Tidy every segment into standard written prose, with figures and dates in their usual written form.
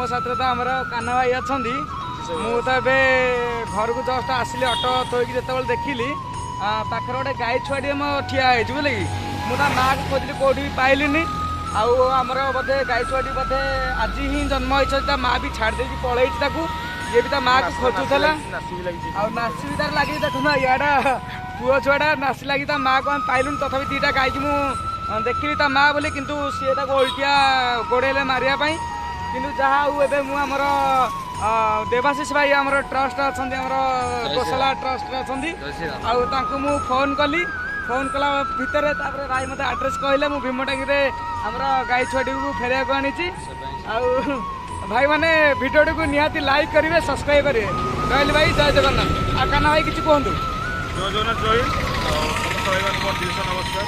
साथ आमर कान्हा भाई अच्छा ମୁଁ ତ ଏବେ ଘରକୁ ଜଷ୍ଟ ଆସିଲି ଅଟୋ ଥୋଇକି ଯେତେବେଳେ ଦେଖିଲି ପାଖରେ ଗୋଟେ ଗାଈ ଛୁଆଟିଏ ମୋ ଠିଆ ହେଇଛି ବୁଝିଲେ କି ମୁଁ ତା ମାଆକୁ ଖୋଜିଲି କୋଉଠି ବି ପାଇଲିନି ଆଉ ଆମର ବୋଧେ ଗାଈ ଛୁଆଟି ବୋଧେ ଆଜି ହିଁ ଜନ୍ମ ହେଇଛି ତା ମାଆ ବି ଛାଡ଼ି ଦେଇକି ପଳେଇଛି ତାକୁ ଇଏ ବି ତା ମାଆକୁ ଖୋଜୁଥିଲା ଆଉ ନାସି ବି ତାର ଲାଗିଛି ଦେଖୁନ ଇଆଡ଼ା ପୁଅ ଛୁଆଟା ନାସି ଲାଗି ତା ମାଆକୁ ଆମେ ପାଇଲୁନି ତଥାପି ଦୁଇଟା ଗାଈକି ମୁଁ ଦେଖିଲି ତା ମାଆ ବୋଲି କିନ୍ତୁ ସିଏ ତାକୁ ଓଲଟିଆ ଗୋଡ଼େଇଲେ ମାରିବା ପାଇଁ କିନ୍ତୁ ଯାହା ହଉ ଏବେ ମୁଁ ଆମର देवाशीष भाई आमर ट्रस्ट अच्छा गोशाला ट्रस्ट अच्छा फोन कली फोन कला भितर भाई मत आड्रेस कहले मुझे भीमटांगी आमर गाई छुआटी को फेरिया को आनी भाई मैंने भिडियो को निहाती लाइक करेंगे सब्सक्राइब करेंगे कहली भाई जय जगन्नाथ आ कान्हा भाई किसी कहतु जय जगन्नाथ जय समस्त भाई मान नमस्कार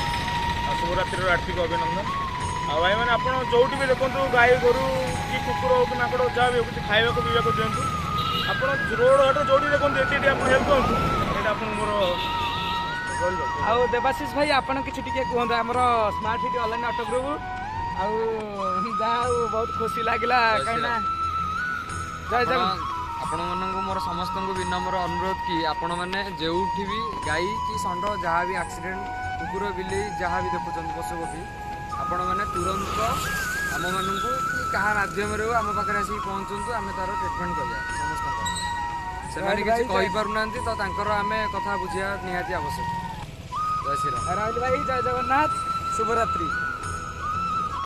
शुभरात्रि हार्दिक अभिनंदन भाई मैंने आप जो भी देखो गाई गोरु कि कुकुर हो कि माकड़ जहाँ भी कुछ खावा को पीवा दिंतु आप रोड हाट जो देखो ये आप हेल्प करूँ ये आप आउ देवाशीष भाई आपड़ कि कहते आम smart city online auto group आउ बहुत खुशी लगे कहीं जय जगन्नाथ आपण मानक मोर समस्त विनम्र अनुरोध कि आपण मैंने जो भी गाई कि षंड जहाँ भी एक्सीडेंट कुकुर बिल्ली जहाँ भी देखुं पशु पक्षी आपण मैंने तुरंत आम मानक कि क्या मध्यम आम पाखे आसिक पहुँचु आम तार ट्रिटमेंट करा समस्त से किसी कहीपना तो आम कथा बुझा निहाती आवश्यक। जय श्री राम राहुल भाई जय जगन्नाथ शुभरात्रि।